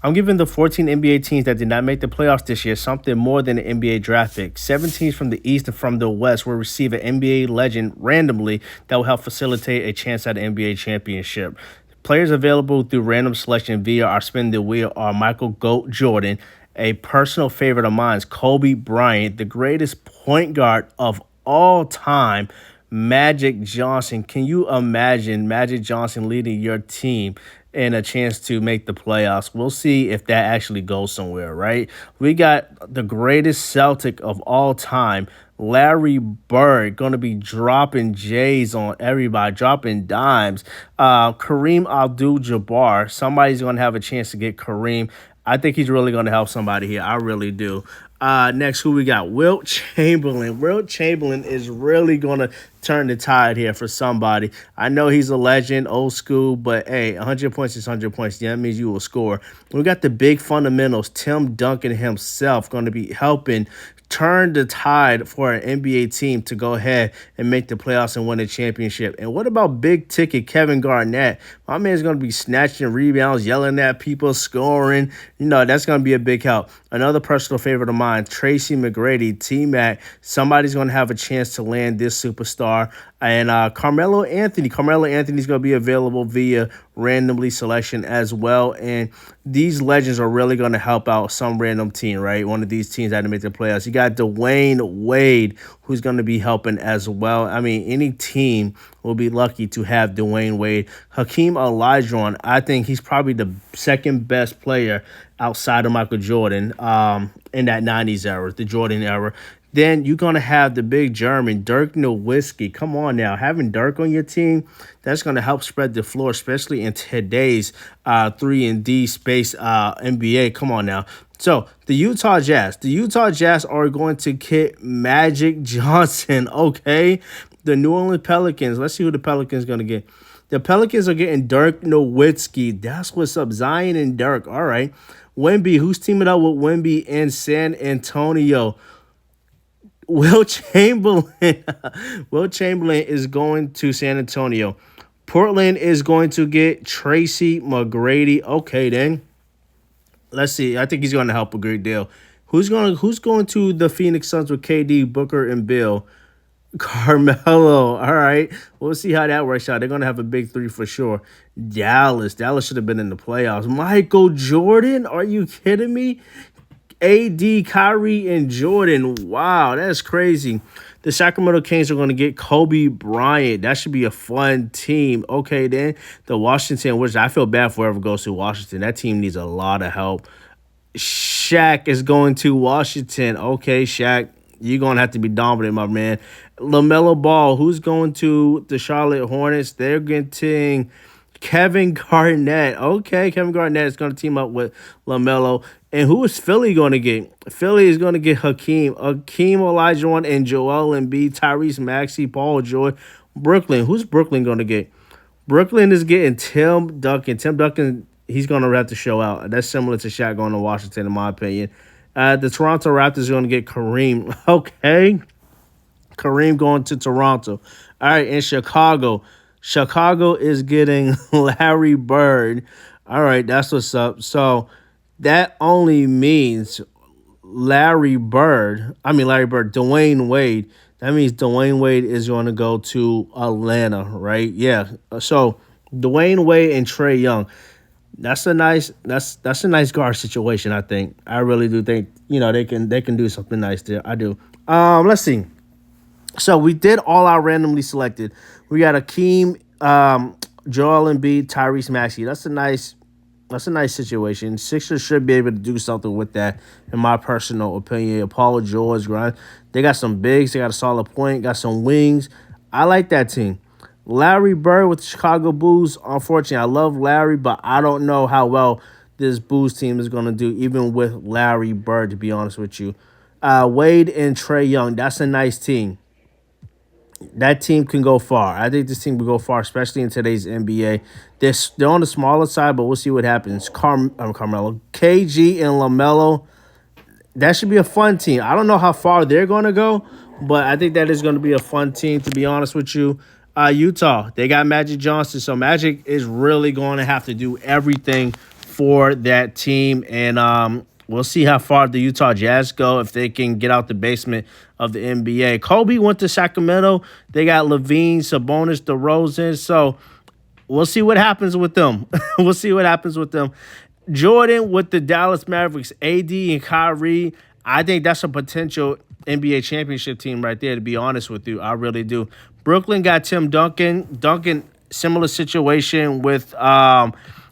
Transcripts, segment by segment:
I'm giving the 14 NBA teams that did not make the playoffs this year something more than an NBA draft pick. 7 teams from the East and from the West will receive an NBA legend randomly that will help facilitate a chance at an NBA championship. Players available through random selection via our spin the wheel are Michael Goat Jordan, a personal favorite of mine is Kobe Bryant, the greatest point guard of all time, Magic Johnson. Can you imagine Magic Johnson leading your team and a chance to make the playoffs? We'll see if that actually goes somewhere, right? We got the greatest Celtic of all time, Larry Bird, going to be dropping J's on everybody, dropping dimes. Kareem Abdul-Jabbar, somebody's going to have a chance to get Kareem. I think he's really going to help somebody here. I really do. Next, who we got? Wilt Chamberlain. Wilt Chamberlain is really going to turn the tide here for somebody. I know he's a legend, old school, but hey, 100 points is 100 points. Yeah, that means you will score. We got the big fundamentals. Tim Duncan himself going to be helping turn the tide for an NBA team to go ahead and make the playoffs and win a championship. And what about big ticket Kevin Garnett? My man's going to be snatching rebounds, yelling at people, scoring. You know, that's going to be a big help. Another personal favorite of mine, Tracy McGrady, T-Mac. Somebody's going to have a chance to land this superstar. And Carmelo Anthony. Carmelo Anthony's going to be available via randomly selection as well. And these legends are really going to help out some random team, right? One of these teams that had to make the playoffs. You got Dwayne Wade, who's going to be helping as well. I mean, any team will be lucky to have Dwayne Wade. Hakeem Olajuwon, I think he's probably the second best player outside of Michael Jordan in that 90s era, the Jordan era. Then you're going to have the big German, Dirk Nowitzki. Come on now. Having Dirk on your team, that's going to help spread the floor, especially in today's 3-and-D space NBA. Come on now. So the Utah Jazz. The Utah Jazz are going to get Magic Johnson, okay? The New Orleans Pelicans. Let's see who the Pelicans are going to get. The Pelicans are getting Dirk Nowitzki. That's what's up. Zion and Dirk. All right. Wemby. Who's teaming up with Wemby in San Antonio? Will Chamberlain. Will Chamberlain is going to San Antonio. Portland is going to get Tracy McGrady. Okay, then. Let's see. I think he's going to help a great deal. Who's going to the Phoenix Suns with KD, Booker, and Bill? Carmelo. All right. We'll see how that works out. They're going to have a big three for sure. Dallas should have been in the playoffs. Michael Jordan. Are you kidding me? AD, Kyrie, and Jordan. Wow, that's crazy. The Sacramento Kings are going to get Kobe Bryant. That should be a fun team. Okay, then the Washington Wizards. I feel bad for whoever goes to Washington. That team needs a lot of help. Shaq is going to Washington. Okay, Shaq, you're going to have to be dominant, my man. LaMelo Ball, who's going to the Charlotte Hornets? They're getting Kevin Garnett. Okay, Kevin Garnett is going to team up with LaMelo. And who is Philly going to get? Philly is going to get Hakeem Olajuwon, and Joel Embiid, Tyrese Maxey, Paul George. Brooklyn. Who's Brooklyn going to get? Brooklyn is getting Tim Duncan. Tim Duncan, he's going to have to show out. That's similar to Shaq going to Washington, in my opinion. The Toronto Raptors are going to get Kareem. Okay. Kareem going to Toronto. All right, in Chicago. Chicago is getting Larry Bird. All right, that's what's up. So that only means Dwayne Wade. That means Dwayne Wade is going to go to Atlanta, right? Yeah. So Dwayne Wade and Trae Young. That's a nice guard situation, I think. I really do think, they can do something nice there. I do. Let's see. So we did all our randomly selected. We got Akeem, Joel Embiid, Tyrese Maxey. That's a nice situation. Sixers should be able to do something with that, in my personal opinion. Paul George, Grind. They got some bigs. They got a solid point. Got some wings. I like that team. Larry Bird with the Chicago Bulls. Unfortunately, I love Larry, but I don't know how well this Bulls team is going to do, even with Larry Bird, to be honest with you. Wade and Trae Young. That's a nice team. That team can go far. I think this team will go far, especially in today's NBA. They're on the smaller side, but we'll see what happens. Carmelo, KG, and LaMelo. That should be a fun team. I don't know how far they're going to go, but I think that is going to be a fun team, to be honest with you. Utah, they got Magic Johnson, so Magic is really going to have to do everything for that team. And we'll see how far the Utah Jazz go if they can get out the basement of the NBA. Kobe went to Sacramento. They got Levine, Sabonis, DeRozan. So we'll see what happens with them. We'll see what happens with them. Jordan with the Dallas Mavericks, AD and Kyrie. I think that's a potential NBA championship team right there, to be honest with you. I really do. Brooklyn got Tim Duncan. Duncan, similar situation with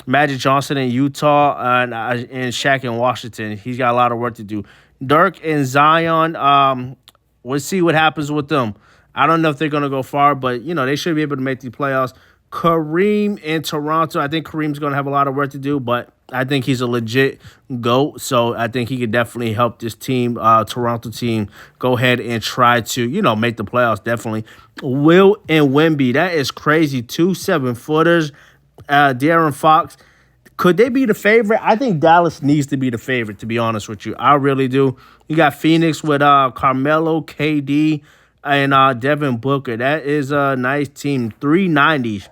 Magic Johnson in Utah and Shaq in Washington. He's got a lot of work to do. Dirk and Zion, we'll see what happens with them. I don't know if they're going to go far, but, they should be able to make the playoffs. Kareem in Toronto. I think Kareem's going to have a lot of work to do, but I think he's a legit GOAT. So I think he could definitely help this team, Toronto team, go ahead and try to, make the playoffs, definitely. Will and Wemby, that is crazy. 2 7-footers. De'Aaron Fox. Could they be the favorite? I think Dallas needs to be the favorite, to be honest with you. I really do. You got Phoenix with Carmelo, KD, and Devin Booker. That is a nice team. 390s.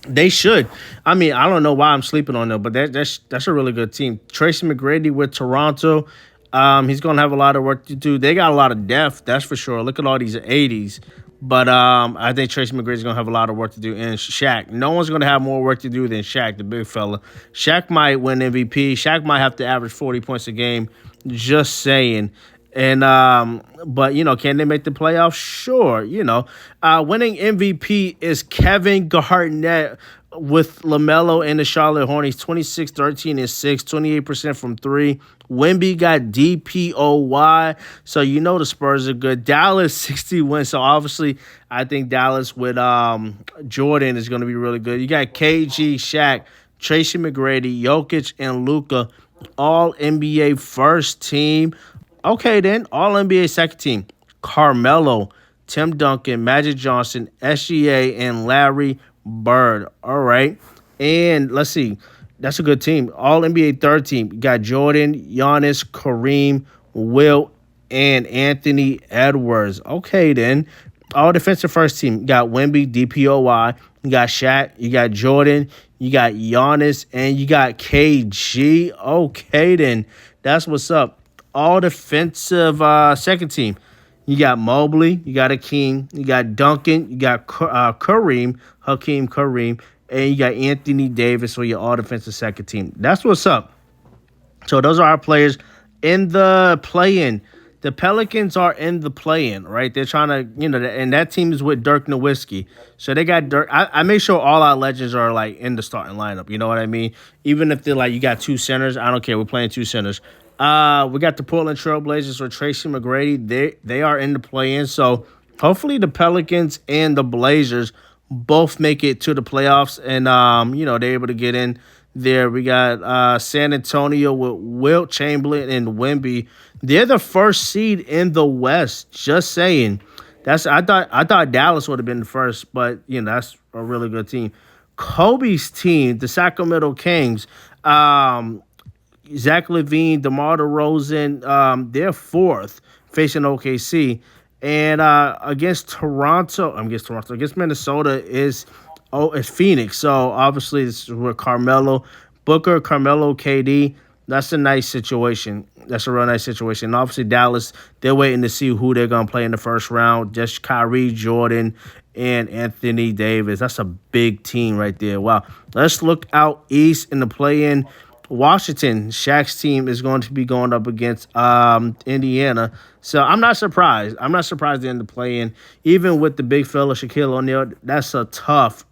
They should. I mean, I don't know why I'm sleeping on them, but that's a really good team. Tracy McGrady with Toronto. He's going to have a lot of work to do. They got a lot of depth, that's for sure. Look at all these 80s. But I think Tracy McGrady's going to have a lot of work to do. And Shaq. No one's going to have more work to do than Shaq, the big fella. Shaq might win MVP. Shaq might have to average 40 points a game. Just saying. And but can they make the playoffs? Sure. Winning MVP is Kevin Garnett with LaMelo and the Charlotte Hornets. 26, 13, and 6, 28% from 3. Wemby got DPOY, so the Spurs are good. Dallas 60 wins, so obviously I think Dallas with Jordan is going to be really good. You got KG, Shaq, Tracy McGrady, Jokic, and Luka, all NBA first team. Okay, then, all-NBA second team. Carmelo, Tim Duncan, Magic Johnson, SGA, and Larry Bird. All right. And let's see. That's a good team. All-NBA third team. You got Jordan, Giannis, Kareem, Wilt, and Anthony Edwards. Okay, then. All-defensive first team. You got Wemby, DPOY. You got Shaq. You got Jordan. You got Giannis. And you got KG. Okay, then. That's what's up. All defensive second team. You got Mobley, you got Hakeem, you got Duncan, you got Hakeem Kareem, and you got Anthony Davis for your all defensive second team. That's what's up. So those are our players in the play-in. The Pelicans are in the play-in, right? They're trying to, and that team is with Dirk Nowitzki. So they got Dirk. I make sure all our legends are in the starting lineup. You know what I mean? Even if they're you got 2 centers, I don't care. We're playing 2 centers. We got the Portland Trailblazers with Tracy McGrady. They are in the play-in. So hopefully the Pelicans and the Blazers both make it to the playoffs and, they're able to get in there. We got San Antonio with Wilt Chamberlain and Wemby. They're the first seed in the West. Just saying. I thought Dallas would have been the first, but, that's a really good team. Kobe's team, the Sacramento Kings, Zach LaVine, DeMar DeRozan, they're fourth facing OKC. And against Minnesota is Phoenix. So obviously this is with Carmelo, KD. That's a nice situation. That's a real nice situation. And obviously Dallas, they're waiting to see who they're going to play in the first round. Just Kyrie, Jordan, and Anthony Davis. That's a big team right there. Wow. Let's look out east in the play-in. Washington, Shaq's team is going to be going up against Indiana. So I'm not surprised. I'm not surprised they're in the play-in. Even with the big fella, Shaquille O'Neal, that's a tough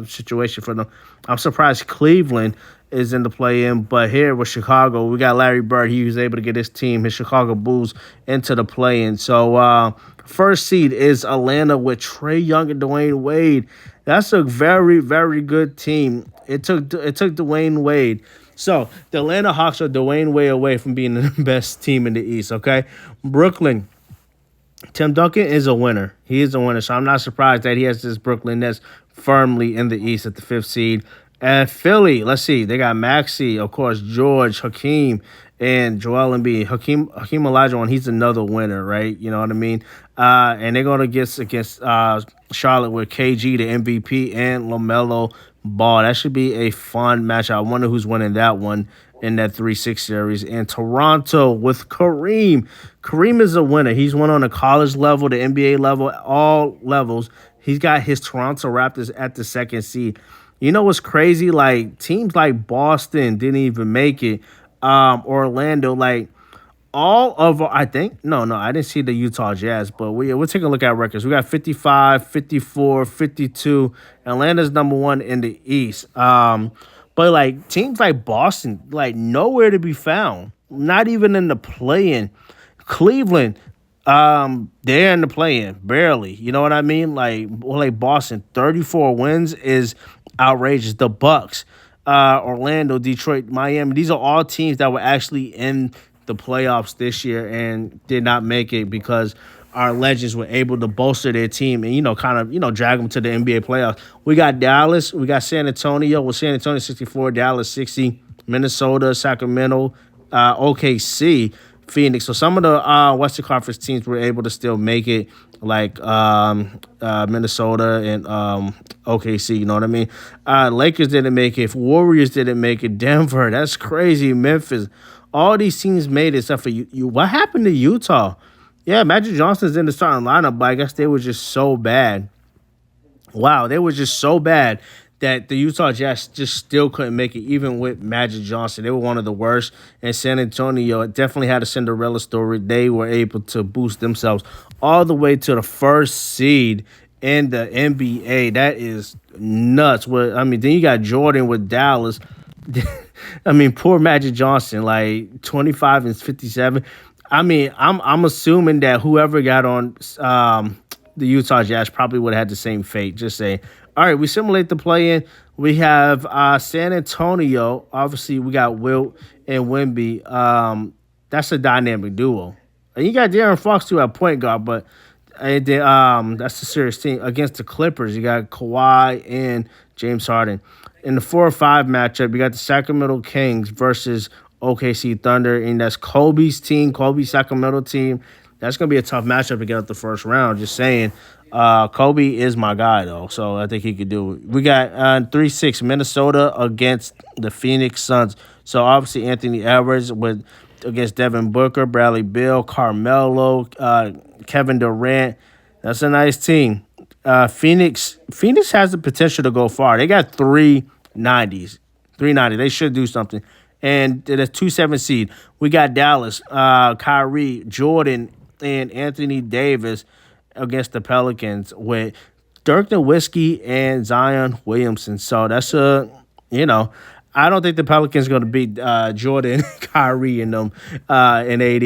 situation for them. I'm surprised Cleveland is in the play-in. But here with Chicago, we got Larry Bird. He was able to get his team, his Chicago Bulls, into the play-in. So first seed is Atlanta with Trae Young and Dwayne Wade. That's a very, very good team. It took Dwayne Wade. So the Atlanta Hawks are Dwayne Wade away from being the best team in the East, okay? Brooklyn, Tim Duncan is a winner. He is a winner, so I'm not surprised that he has this Brooklyn Nets firmly in the East at the 5th seed. And Philly, let's see. They got Maxey, of course, George, Hakeem, and Joel Embiid. Hakeem Olajuwon, he's another winner, right? You know what I mean? And they're going to get against Charlotte with KG, the MVP, and LaMelo ball. That should be a fun match. I wonder who's winning that one in that 3-6 series. And Toronto with Kareem. Kareem is a winner. He's won on the college level, the NBA level, all levels. He's got his Toronto Raptors at the second seed. You know what's crazy? Like teams like Boston didn't even make it. Orlando, like all of I think no, I didn't see the Utah Jazz, but we'll take a look at records. We got 55, 54, 52. Atlanta's number one in the East. But like teams like Boston, like nowhere to be found. Not even in the play-in. Cleveland, they're in the play-in, barely. You know what I mean? Like Boston, 34 wins is outrageous. The Bucks, Orlando, Detroit, Miami, these are all teams that were actually in the playoffs this year and did not make it because our legends were able to bolster their team and, kind of, drag them to the NBA playoffs. We got Dallas. We got San Antonio. Well, San Antonio 64, Dallas 60, Minnesota, Sacramento, OKC, Phoenix. So some of the Western Conference teams were able to still make it, like Minnesota and OKC, you know what I mean? Lakers didn't make it. Warriors didn't make it. Denver, that's crazy. Memphis. All these teams made it except for you. What happened to Utah? Yeah, Magic Johnson's in the starting lineup, but I guess they were just so bad. Wow, they were just so bad that the Utah Jazz just still couldn't make it, even with Magic Johnson. They were one of the worst. And San Antonio definitely had a Cinderella story. They were able to boost themselves all the way to the first seed in the NBA. That is nuts. Then you got Jordan with Dallas. Poor Magic Johnson, like 25 and 57. I'm assuming that whoever got on the Utah Jazz probably would have had the same fate. Just saying. All right, we simulate the play-in. We have San Antonio. Obviously, we got Wilt and Wemby. That's a dynamic duo. And you got De'Aaron Fox too at point guard, but that's a serious team. Against the Clippers, you got Kawhi and James Harden. In the 4 or 5 matchup, you got the Sacramento Kings versus OKC Thunder, and that's Kobe's team, Kobe's Sacramento team. That's going to be a tough matchup to get out the first round, just saying. Kobe is my guy, though, so I think he could do it. We got 3-6 Minnesota against the Phoenix Suns. So, obviously, Anthony Edwards against Devin Booker, Bradley Beal, Carmelo, Kevin Durant. That's a nice team. Phoenix has the potential to go far. They got 390s. They should do something. And the 2-7 seed, we got Dallas, Kyrie, Jordan, and Anthony Davis against the Pelicans with Dirk Nowitzki and Zion Williamson. So that's I don't think the Pelicans going to beat Jordan, Kyrie, and them in AD.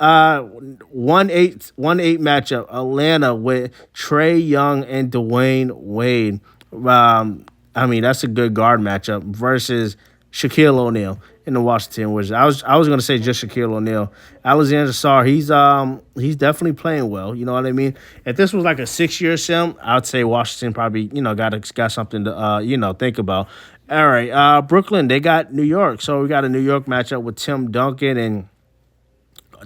1-8 matchup, Atlanta with Trae Young and Dwayne Wade. That's a good guard matchup versus Shaquille O'Neal in the Washington Wizards. I was gonna say just Shaquille O'Neal. Alexander Sarr, he's definitely playing well. You know what I mean? If this was like a 6-year sim, I'd say Washington probably got something to think about. All right, Brooklyn, they got New York, so we got a New York matchup with Tim Duncan, and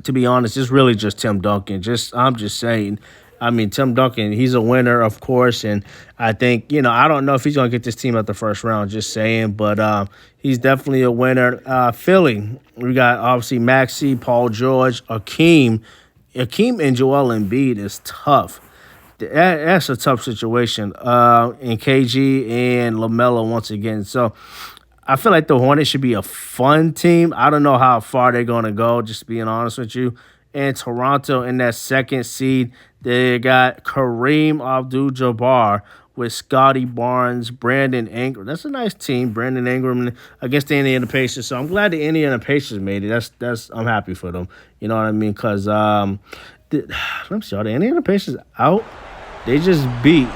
to be honest, it's really just Tim Duncan. I'm just saying. Tim Duncan, he's a winner, of course, and I think, I don't know if he's going to get this team at the first round, just saying, but he's definitely a winner. Philly, we got, obviously, Maxey, Paul George, Akeem and Joel Embiid is tough. That's a tough situation. And KG and LaMelo once again. So, I feel like the Hornets should be a fun team. I don't know how far they're going to go, just being honest with you. And Toronto in that second seed, they got Kareem Abdul-Jabbar with Scotty Barnes, Brandon Ingram. That's a nice team, Brandon Ingram against the Indiana Pacers. So I'm glad the Indiana Pacers made it. I'm happy for them. You know what I mean? Because let me see, are the Indiana Pacers out? They just beat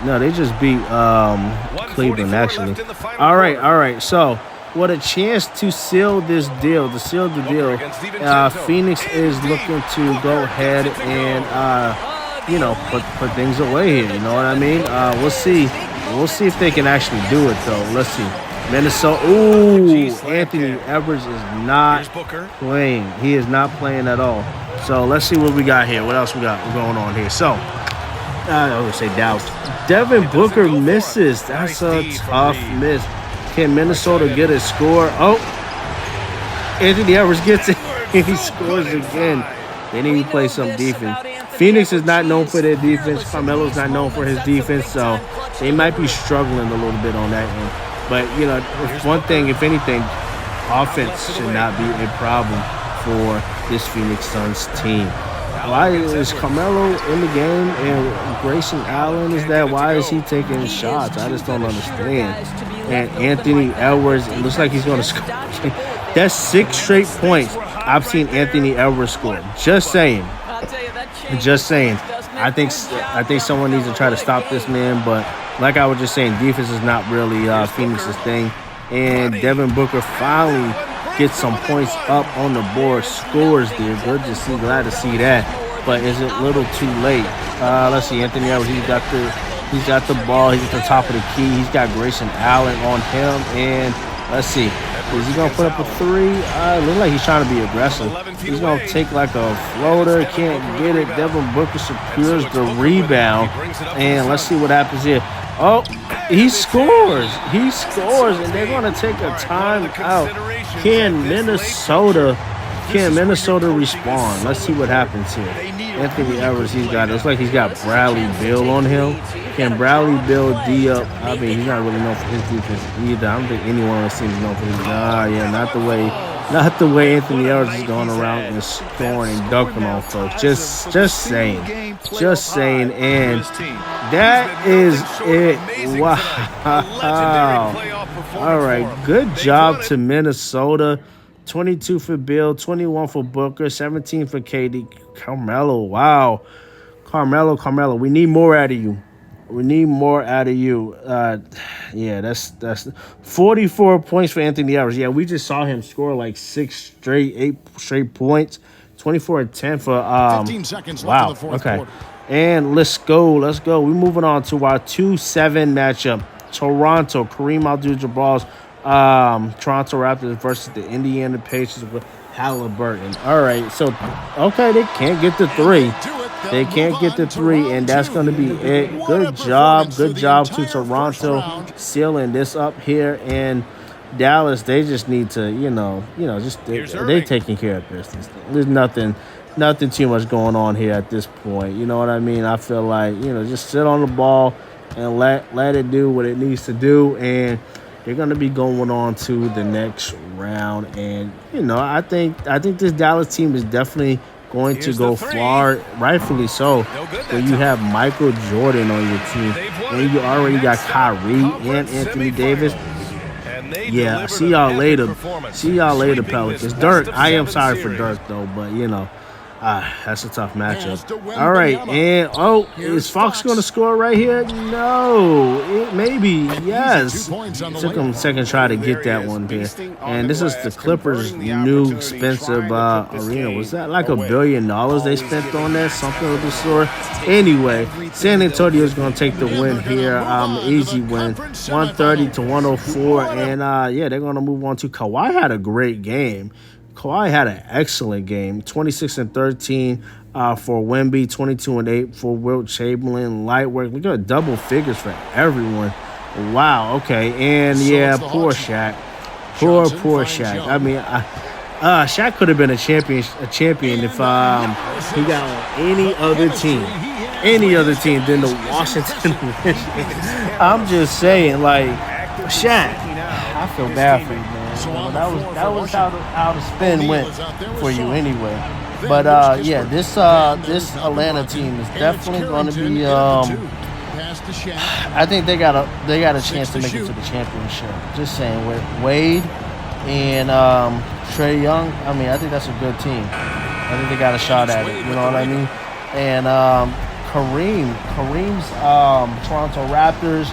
Cleveland, actually. All right. So, what a chance to seal this deal. Phoenix is looking to go ahead and, put things away here. You know what I mean? We'll see. We'll see if they can actually do it, though. Let's see. Minnesota. Ooh, Anthony Edwards is not playing. He is not playing at all. So, let's see what we got here. What else we got going on here? So, I would say Dallas. Devin Booker misses. That's a tough miss. Can Minnesota get a score? Oh, Anthony Edwards gets it. And he scores again. They need to play some defense. Phoenix is not known for their defense. Carmelo's not known for his defense, so they might be struggling a little bit on that end. But, you know, if one thing, if anything, offense should not be a problem for this Phoenix Suns team. Why is Carmelo in the game and Grayson Allen is that? Why is he taking shots? I just don't understand. And Anthony Edwards, it looks like he's going to score. That's 6 straight points I've seen Anthony Edwards score. Just saying. Just saying. I think someone needs to try to stop this man. But like I was just saying, defense is not really Phoenix's thing. And Devin Booker finally gets some points up on the board, scores there. Good to see, glad to see that. But is it a little too late? Let's see, Anthony Edwards, he's got the ball, he's at the top of the key. He's got Grayson Allen on him, and let's see. Is he gonna put up a 3? Looks like he's trying to be aggressive. He's gonna take like a floater, can't get it. Devin Booker secures the rebound, and let's see what happens here. Oh, he scores. He scores, and they're going to take a timeout. Can Minnesota respond? Let's see what happens here. Anthony Edwards, looks like he's got Bradley Beal on him. Can Bradley Beal D up? I mean, he's not really known for his defense either. I don't think anyone on the team is known for his. Not the way Anthony Edwards is going around and scoring and dunking on folks. Just saying. And that is it. Wow. All right. Good job to Minnesota. 22 for Bill, 21 for Booker, 17 for KD. Carmelo, wow. Carmelo, we need more out of you. Yeah, that's 44 points for Anthony Edwards. Yeah, we just saw him score like 8 straight points. 24 and 10 for 15 seconds left in the fourth quarter. And let's go. We're moving on to our 2-7 matchup. Toronto, Kareem Abdul-Jabbar's Toronto Raptors versus the Indiana Pacers with Halliburton. All right, so they can't get the 3. They can't get the 3, and that's going to be it. Good job to Toronto sealing this up here. And Dallas, they just need to, they're taking care of business. There's nothing too much going on here at this point. You know what I mean? I feel like, just sit on the ball and let it do what it needs to do, and they're going to be going on to the next round. And, I think this Dallas team is definitely going to go far, rightfully so, when you have Michael Jordan on your team, and you already got Kyrie and Anthony Davis. Yeah, see y'all later, Pelicans. Dirk, I am sorry for Dirk, though, but, that's a tough matchup. All right, and is Fox going to score right here? No, maybe, yes. Took him a second try to get that one there. And this is the Clippers' new expensive arena. Was that like $1 billion they spent on that? Something of the sort. Anyway, San Antonio is going to take the win here. Easy win, 130-104. And they're going to move on to Kawhi. Had a great game. Kawhi had an excellent game, 26 and 13 for Wemby, 22 and 8 for Wilt Chamberlain. Light work. We got double figures for everyone. Wow. Okay. And poor Shaq. Poor Shaq. I mean, Shaq could have been a champion if he got on any other team than the Washington Wizards. I'm just saying, like, Shaq. I feel bad for you, man. That was how the spin went for you anyway. But this Atlanta team is definitely going to be. I think they got a chance to make it to the championship. Just saying, with Wade and Trae Young, I mean, I think that's a good team. I think they got a shot at it. You know what I mean? And Kareem's Toronto Raptors.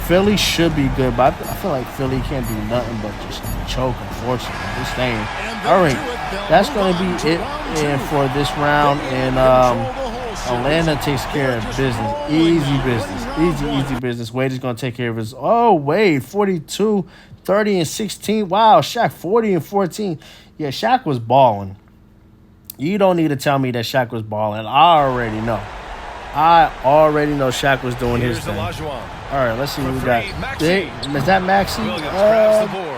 Philly should be good, but I feel like Philly can't do nothing but just choke, unfortunately. Just saying. All right, that's going to be it and for this round. And Atlanta takes care of business. Easy business. Wade is going to take care of his. Oh, Wade, 42, 30, and 16. Wow, Shaq, 40 and 14. Yeah, Shaq was balling. You don't need to tell me that Shaq was balling. I already know. I already know Shaq was doing his Here's thing. All Olajuwon. right, let's see what we got. Maxey. Is that Maxey? Williams grabs the board.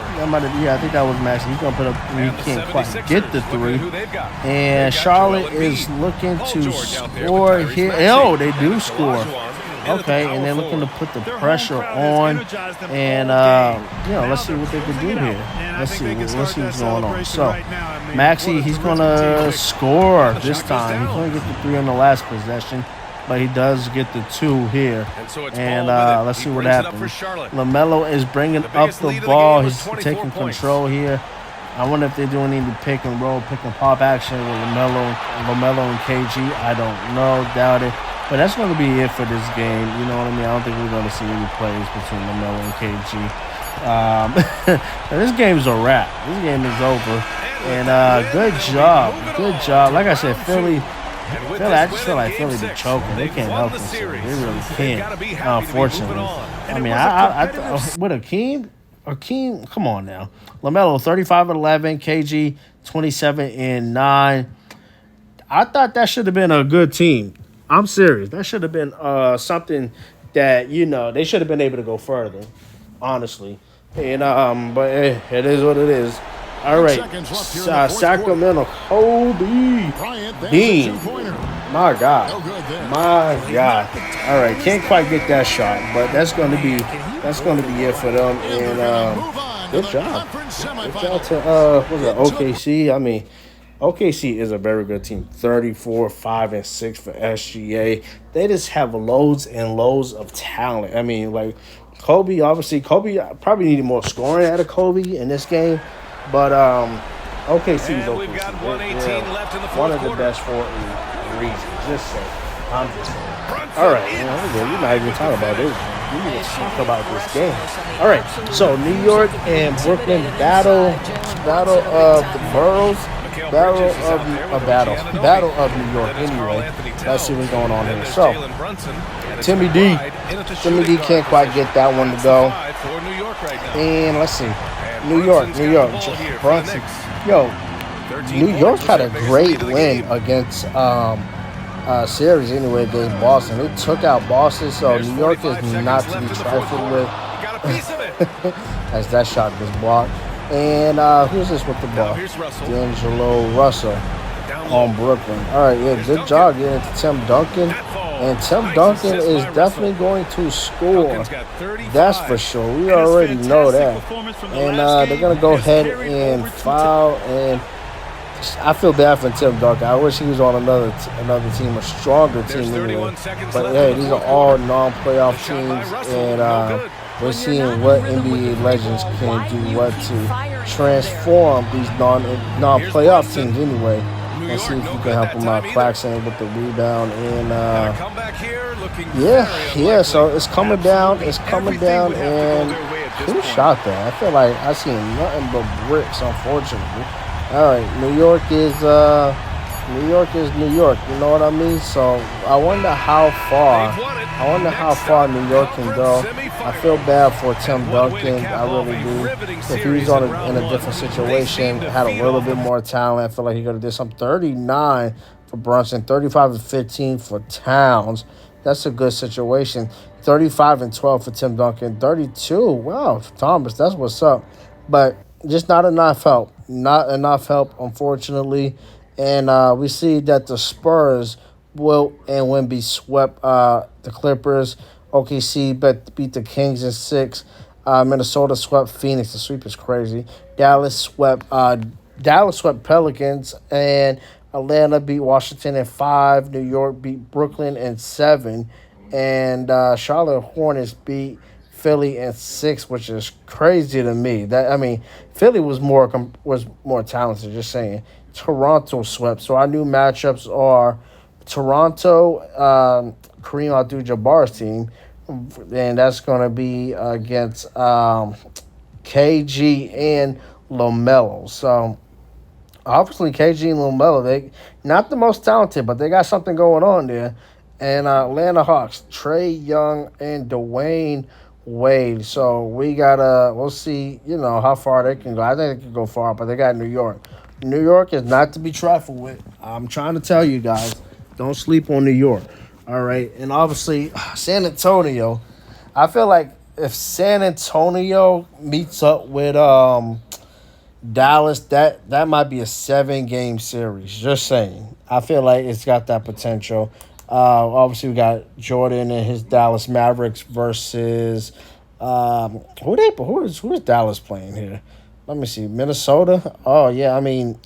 Yeah, I think that was Maxey. He's gonna put up three. He And the can't quite 76ers get the look at three. who they've got. And They've got Charlotte Joel is Embiid. looking Paul to George out there with score Tyrese here. Maxey. Oh, they do And score. Olajuwon in at the Okay, and power they're looking to forward. put the pressure on, and let's see what they can do here. Let's see what's going on. So, Maxey, he's gonna score this time. He's gonna get the three on the last possession, but he does get the two here. And so it's And ball with it. let's He see what brings it up happens. for Charlotte. LaMelo is bringing The up biggest the lead of the ball. game was He's 24 taking points. control here. I wonder if they're doing any pick and roll, pick and pop action with LaMelo and KG. I don't know, doubt it. But that's going to be it for this game. You know what I mean? I don't think we're going to see any plays between LaMelo and KG. This game's a wrap. This game is over. And good job. Good job. Like I said, Philly, I just feel like Philly be choking. They can't help themselves. They really can't, unfortunately. I mean, with Akeem, come on now. LaMelo, 35-11, KG, 27-9. I thought that should have been a good team. I'm serious. That should have been something that, they should have been able to go further, honestly. And but it is what it is. All right, Sacramento, Kobe Bean. My God. All right, can't quite get that shot, but that's going to be it for them. And good job. Good job to OKC. I mean, OKC is a very good team. 34-5-6 for SGA. They just have loads and loads of talent. I mean, like Kobe probably needed more scoring out of Kobe in this game. But OKC is And we've got 1:18 left in the one fourth of the quarter. best for a reason. I'm just saying. All right, we're not even talking about this. We need to talk about this game. All right, so New York and Brooklyn battle of the boroughs, battle of New York. Anyway, let's see what's going on here. So Timmy D can't quite get that one to go. And let's see. New York, Brunson. Yo, New York had a great win against series anyway against Boston. They took out Boston, so New York is not to be trifled with. As that shot was blocked. And who's this with the ball? D'Angelo Russell on Brooklyn. All right, yeah, good job getting to Tim Duncan. And Tim Duncan is definitely going to score. That's for sure. We already know that. And they're going to go ahead and foul. And I feel bad for Tim Duncan. I wish he was on another team, a stronger team anyway. But, hey, these are all non-playoff teams. And we're seeing what NBA legends can do, what to transform these non-playoff teams anyway. And see if you can help them out. Claxton with the rebound. And, so it's coming down. And who shot that? I feel like I seen nothing but bricks, unfortunately. All right, New York is New York. You know what I mean? So I wonder how far New York can go. I feel bad for Tim Duncan. I really do. If he was in a different situation, had a little bit more talent, I feel like he could have did something. 39 for Brunson, 35-15 for Towns. That's a good situation. 35-12 for Tim Duncan. 32. Wow, Thomas, that's what's up. But just not enough help. Not enough help, unfortunately. And we see that the Spurs will and Wemby swept the Clippers. OKC beat the Kings in 6. Minnesota swept Phoenix. The sweep is crazy. Dallas swept Pelicans, and Atlanta beat Washington in 5. New York beat Brooklyn in 7, and Charlotte Hornets beat Philly in 6, which is crazy to me. Philly was more talented. Just saying. Toronto swept. So our new matchups are Toronto, Kareem Abdul-Jabbar's team, and that's going to be against KG and LaMelo. So obviously KG and LaMelo, they not the most talented, but they got something going on there. And Atlanta Hawks, Trae Young and Dwayne Wade. So we'll see, how far they can go. I think they can go far, but they got New York. New York is not to be trifled with. I'm trying to tell you guys, don't sleep on New York. All right, and obviously San Antonio. I feel like if San Antonio meets up with Dallas, that might be a 7-game series. Just saying. I feel like it's got that potential. Obviously, we got Jordan and his Dallas Mavericks versus who is Dallas playing here? Let me see. Minnesota. Oh yeah, I mean,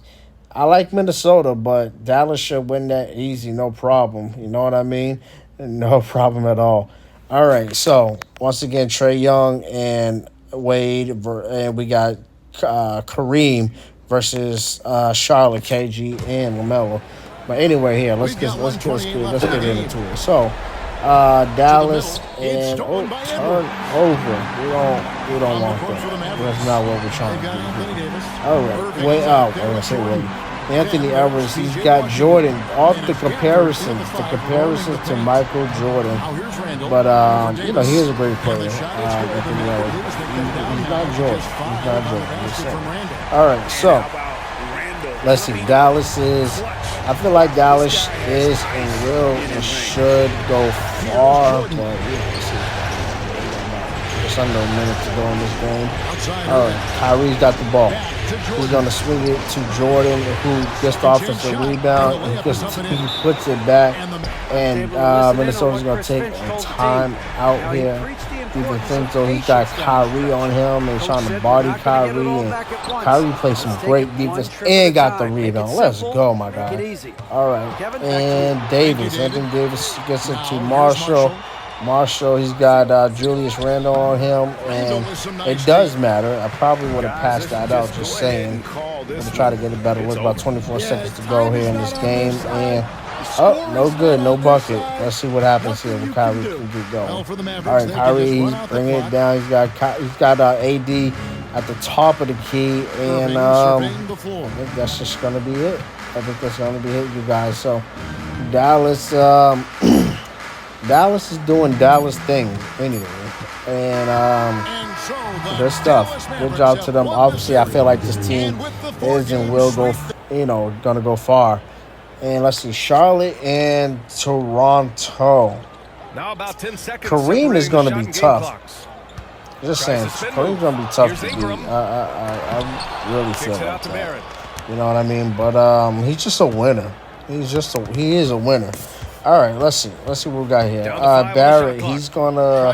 I like Minnesota, but Dallas should win that easy, no problem. You know what I mean? No problem at all. All right, so once again, Trey Young and and we got Kareem versus Charlotte, KG, and LaMelo. But anyway, here let's get into it. So, Dallas and turnover. We don't want that. That's not what we're trying to do. All right, I'm gonna say wait. Anthony Edwards, he's got Jordan. All the comparisons to Michael Jordan. But he is a great player. Anthony Edwards. He's not Jordan. He's not Jordan. All right, so let's see. I feel like Dallas is and will and should go far, but let's see. Just under a minute to go in this game. All right, Kyrie's got the ball. He's going to swing it to Jordan, who gets the offensive rebound. He puts it back, and Minnesota's going to take a time out here. People think so. He's got Kyrie on him and trying to body Kyrie, and Kyrie plays some great defense and got the rebound. Let's go, my guy. All right, and Anthony Davis gets it to Marshall. He's got Julius Randle on him, and it does matter. I probably would have passed that out, just saying. I'm going to try to get it better. With about 24 seconds to go here in this game, and no good, no bucket. Let's see what happens here when Kyrie can get going. All right, Kyrie, he's bringing it down. He's got AD at the top of the key, and I think that's just going to be it. You guys. So Dallas is doing Dallas things anyway, and good stuff. Good job to them. Obviously, I feel like this team is and will go, going to go far. And let's see, Charlotte and Toronto. Now about 10 seconds. Kareem is going to be tough. Just saying, Kareem's going to be tough to beat. I really feel like that. You know what I mean? But he's just a winner. He is a winner. All right, let's see what we got here. Barrett, he's gonna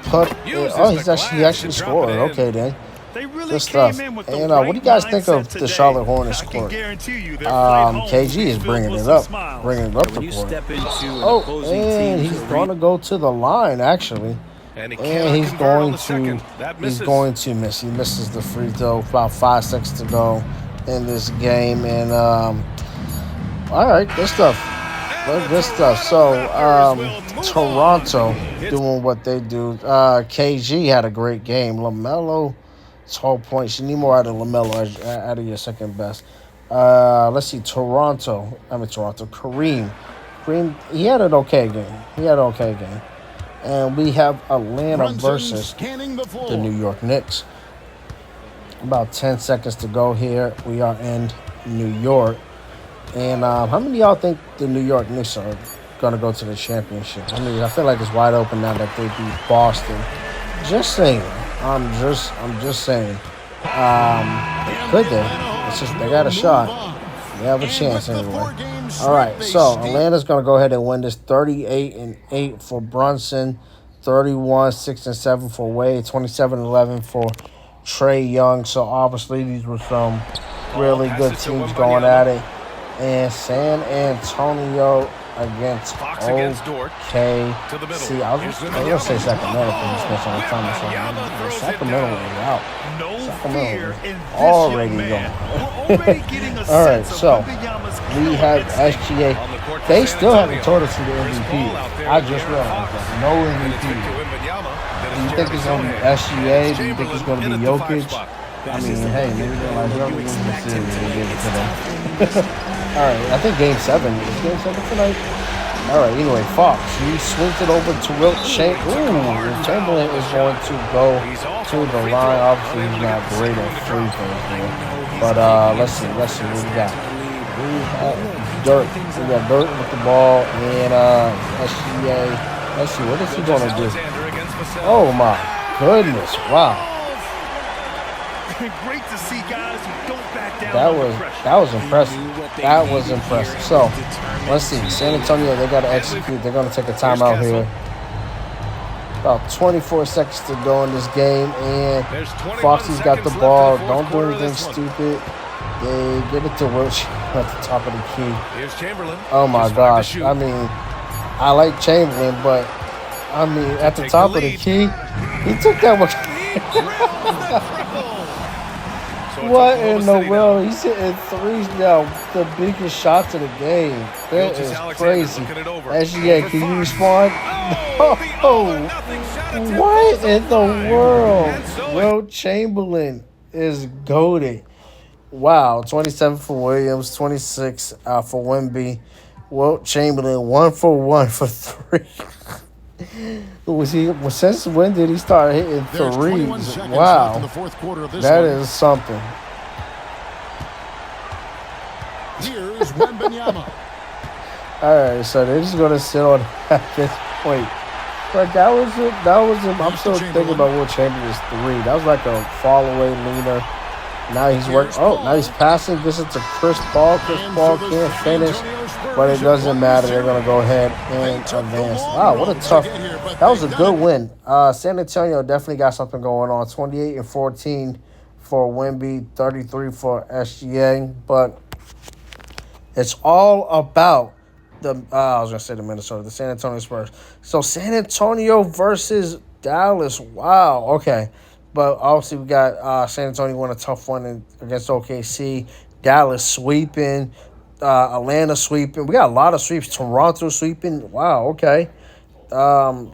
put. He actually scored. Okay, then. Good stuff. And what do you guys think of the Charlotte Hornets score? KG is bringing it up the court. And he's gonna go to the line actually, and he's going to miss. He misses the free throw. About 5 seconds to go in this game, and all right, good stuff. Good stuff. So, Toronto doing what they do. KG had a great game. LaMelo, 12 points. You need more out of LaMelo, out of your second best. Let's see. Kareem, he had an okay game. And we have Atlanta versus the New York Knicks. About 10 seconds to go here. We are in New York. And how many of y'all think the New York Knicks are going to go to the championship? I mean, I feel like it's wide open now that they beat Boston. Just saying. I'm just saying. Could they? It's just they got a shot. They have a chance anyway. All right, so Atlanta's going to go ahead and win this 38-8 for Brunson, 31-6-7 for Wade, 27-11 for Trey Young. So obviously these were some really good teams going at it. And San Antonio against OKC. I was going to say Sacramento for this match on the time. Sacramento is out. Sacramento is already gone. All right, so we have SGA. They still haven't told us who the MVP. I just realized that. No MVP. Do you think it's going to be SGA? Do you think it's going to be Jokic? I mean, hey, maybe they're like, whoever wins the series, we'll give it to them. All right, I think Game 7. Is Game 7 tonight? All right, anyway, Fox. He swings it over to Wilt Chamberlain. Chamberlain is going to go to the line. Obviously, he's not great at free throws there. But let's see what we got. Dirt. We got Dirt with the ball, and SGA. Let's see, what is he going to do? Oh, my goodness. Wow. Great to see guys who don't back down. That was impressive. That was impressive. So, let's see. San Antonio, they got to execute. They're going to take a timeout here. About 24 seconds to go in this game, and Foxy's got the ball. Don't do anything stupid. They get it to Wiltshire at the top of the key. Here's Chamberlain. Oh my gosh. I mean, I like Chamberlain, but I mean, at the top of the key, he took that one. What in the world? He's hitting threes now, the biggest shots of the game. That is crazy. SGA, can you respond? Oh, what in the world? Wilt Chamberlain is goated. Wow, 27 for Williams, 26 for Wemby. Wilt Chamberlain, 1 for 1 for 3. Since when did he start hitting threes? Wow, that is something. Here's Wembanyama. All right, so they're just gonna sit on at this point. But that was it. I'm still thinking about Wilt Chamberlain's 3. That was like a fall away leaner. Now he's working. Oh, now he's passing. This is to Chris Paul. Chris Paul can't finish, but it doesn't matter. They're going to go ahead and advance. Wow, what a tough. That was a good win. San Antonio definitely got something going on. 28 and 14 for Wemby, 33 for SGA. But it's all about I was going to say the San Antonio Spurs. So San Antonio versus Dallas. Wow, okay. But obviously we got San Antonio won a tough one against OKC. Dallas sweeping. Atlanta sweeping. We got a lot of sweeps. Toronto sweeping. Wow, okay. The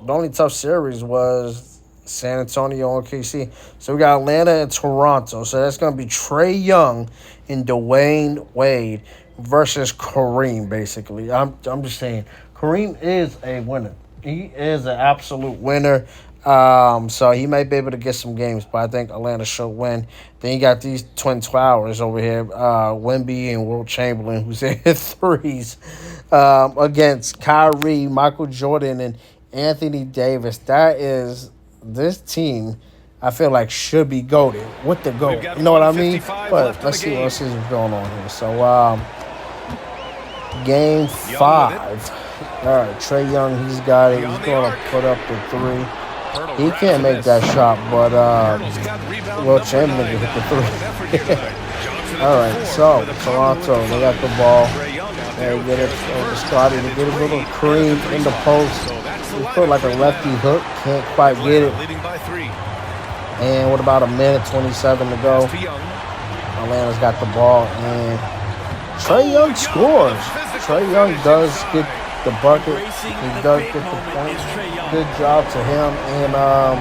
only tough series was San Antonio, OKC. So we got Atlanta and Toronto. So that's going to be Trae Young and Dwayne Wade versus Kareem, basically. I'm just saying, Kareem is a winner. He is an absolute winner. So he might be able to get some games, but I think Atlanta should win. Then you got these twin towers over here, Wemby and Wilt Chamberlain, who's hit threes against Kyrie, Michael Jordan, and Anthony Davis. This team, I feel like, should be goated with the GOAT. You know what I mean? But let's see what's going on here. So, game 5. All right, Trae Young, he's got it. He's going to put up the 3. He can't make that shot, but Wilt Chamberlain can hit the 3. All right, so Toronto, they got the ball. They get it over Scotty. They get a little cream in the post. He put like a lefty hook, can't quite get it. And what about a minute 27 to go? Atlanta's got the ball, and Trae Young scores. Trae Young does get the bucket. He does get the point. Good job to him. And a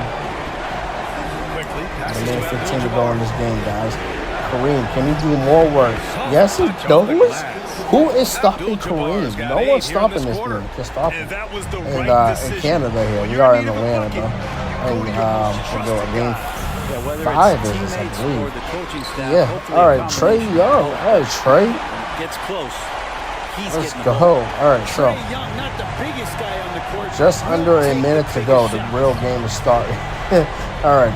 minute 15 to go in this game, guys. Kareem, can he do more work? Yes, he does. Who is stopping Kareem? No one's stopping this man. Can stop him. And in Canada here, we are in Atlanta, though. And we'll go game 5 is this, I believe. Yeah. All right, Trae Young. All right, Trae. Gets close. Let's go. All right, so just under a minute to go. The real game is starting. All right.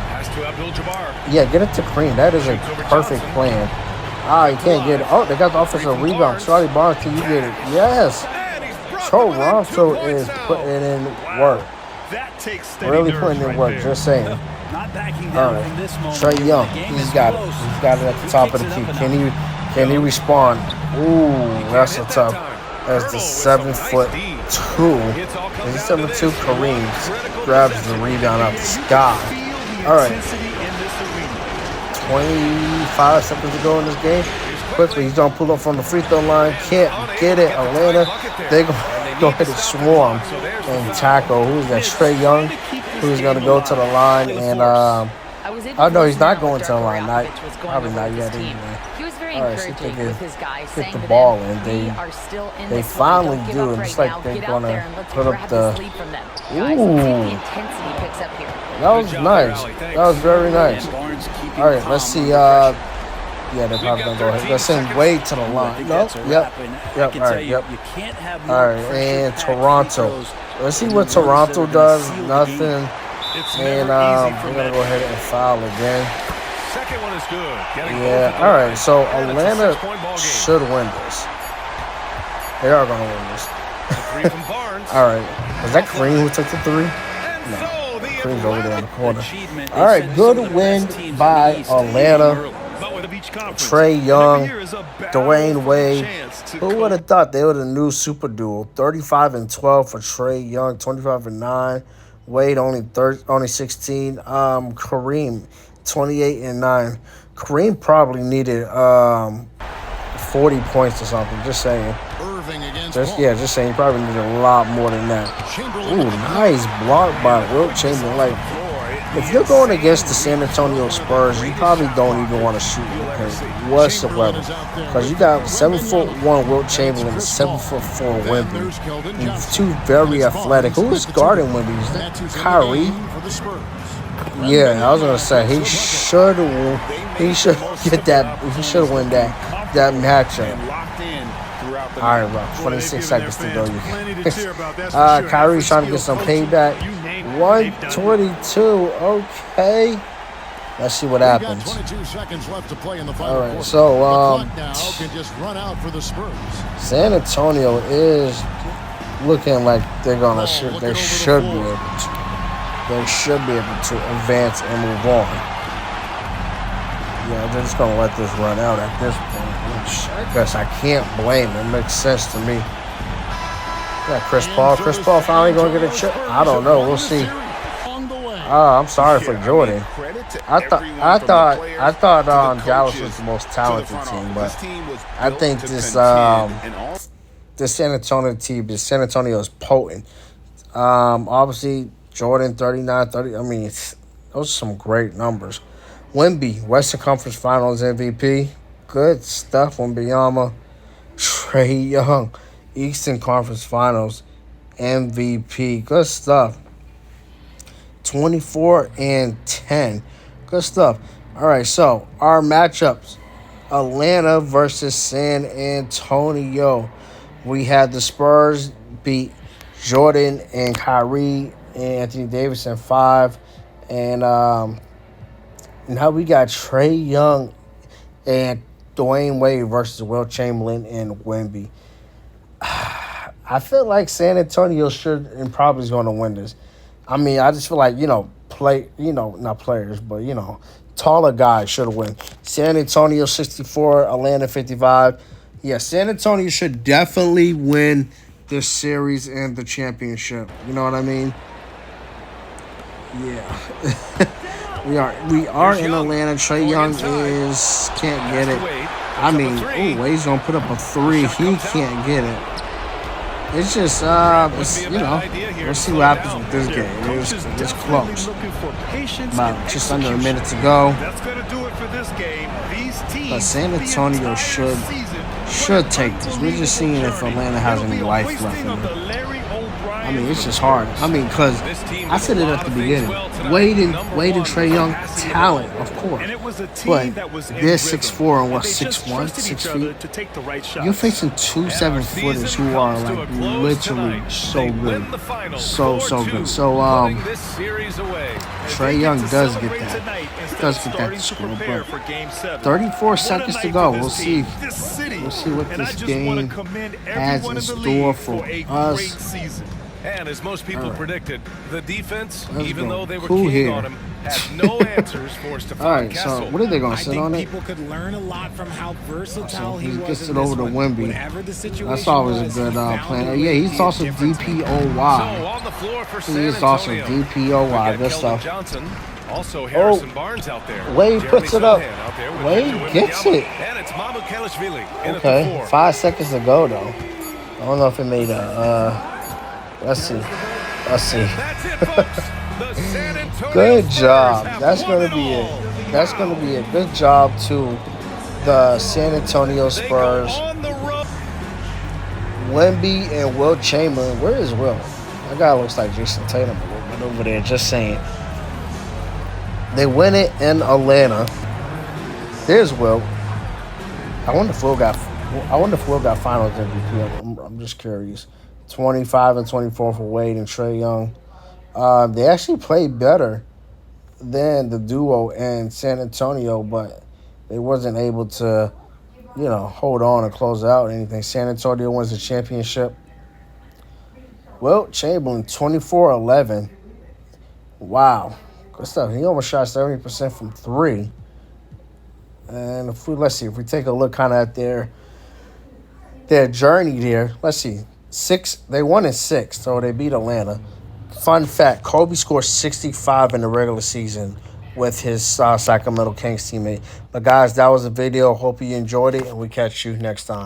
Yeah, get it to Kareem. That is a perfect plan. You can't get it. Oh, they got the offensive rebound. Scotty Barnes, can you get it? Yes. Toronto is putting in work. Really putting in work, just saying. All right. Trae Young, he's got it. He's got it at the top of the key. Can he respond? Ooh, that's a tough. That's the 7'2". Is he 7'2"? Kareem grabs the rebound out the sky. All right. 25 seconds to go in this game. Quickly, he's gonna pull up from the free throw line. Can't get it. Atlanta, they're gonna go ahead and swarm and tackle. Who's that? Trae Young, who's gonna go to the line and oh no, he's not going to the line. Probably not yet anyway. All right, so they get the ball and they finally do. It looks like they're gonna put up the. Ooh, that was nice. That was very nice. All right, let's see. Yeah, they're probably gonna go ahead. They're sending Wade to the line. No, yep. All right, yep. All right, and Toronto. Let's see what Toronto does. Nothing. And we're gonna go ahead and foul again. Second one is good. Yeah. All right. So Atlanta should win this. They are gonna win this. All right. Was that Kareem who took the three? No. Kareem's over there in the corner. All right. Good win by Atlanta. Trae Young, Dwayne Wade. Who would have thought they were the new super duo? 35-12 for Trae Young, 25-9. Wade only 16. Kareem 28-9. Kareem probably needed 40 points or something. Just saying. Just saying. He probably needed a lot more than that. Ooh, nice block by Wilt Chamberlain. Like, if you're going against the San Antonio Spurs, you probably don't even want to shoot whatsoever, because you got 7'1" Wilt Chamberlain and 7'4" Wemby, two very athletic. Who is guarding Wemby? Is that Kyrie? Yeah, I was gonna say he should get that. He should win that matchup. All right, bro. 26 seconds to go. Kyrie's trying to get some payback. 122. Okay. Let's see what happens. 22 seconds left to play in the All right, so can just run out for the Spurs. San Antonio is looking like they're gonna shoot. They should be able to. They should be able to advance and move on. Yeah, they're just gonna let this run out at this point, which I guess I can't blame them. It makes sense to me. Yeah, Chris Paul. Chris Paul finally gonna get a chip. I don't know. We'll see. I'm sorry for Jordan. I thought Dallas was the most talented team, but I think this San Antonio is potent. Obviously Jordan 39-30. I mean, those are some great numbers. Wemby, Western Conference Finals MVP. Good stuff. Wembanyama. Trae Young, Eastern Conference Finals MVP. Good stuff. 24-10. Good stuff. All right, so our matchups. Atlanta versus San Antonio. We had the Spurs beat Jordan and Kyrie and Anthony Davis in 5. And now we got Trae Young and Dwayne Wade versus Wilt Chamberlain and Wemby. I feel like San Antonio should and probably is going to win this. I mean, I just feel like, not players, but, taller guys should win. San Antonio 64, Atlanta 55. Yeah, San Antonio should definitely win this series and the championship. You know what I mean? Yeah. we are in Atlanta. Trae Young can't get it. I mean, Wade's going to put up a 3. He can't get it. It's just, we'll see what happens with this game. It's close. About just under a minute to go. But San Antonio should take this. We're just seeing if Atlanta has any life left in it. I mean, it's just hard. I mean, because I said it at the beginning. Wade and Trae Young, talent, of course. But they're 6'4" and 6'1", 6 feet. You're facing 2 7-footers who are like literally so good. So good. So Trae Young does get that. Does get that to score. But 34 seconds to go. We'll see. We'll see what this game has in store for us. And as most people predicted, the defense, even though they were keen keen on him, had no answers for Stephon All right, Castle. so what are they going to sit on it? People could learn a lot from how versatile he was. Gets it over to Wemby. That's always a good plan. Yeah, he's also DPOY. So on the floor for San He's also Antonio. DPOY. Good stuff. Johnson, also Harrison Barnes out there. Wade puts it up. Wade Wade gets it. And it's Mamukelashvili in Okay, at the 4. 5 seconds to go though. I don't know if it made a. Let's see. That's it, folks. The San Antonio Good Spurs job. have That's won going it to be all. it. That's going to be a good job to the San Antonio They go Spurs. on the road. Wemby and Wilt Chamberlain. Where is Wilt? That guy looks like Jason Tatum a little bit over there. Just saying. They win it in Atlanta. There's Wilt. I wonder if Will got Finals MVP. I'm just curious. 25 and 24 for Wade and Trae Young. They actually played better than the duo in San Antonio, but they wasn't able to, hold on and close out anything. San Antonio wins the championship. Wilt Chamberlain, 24-11. Wow. Good stuff. He almost shot 70% from three. And let's see, if we take a look kind of at their journey there, let's see. They won in 6, so they beat Atlanta. Fun fact, Kobe scored 65 in the regular season with his Sacramento Kings teammate. But guys, that was the video. Hope you enjoyed it, and we catch you next time.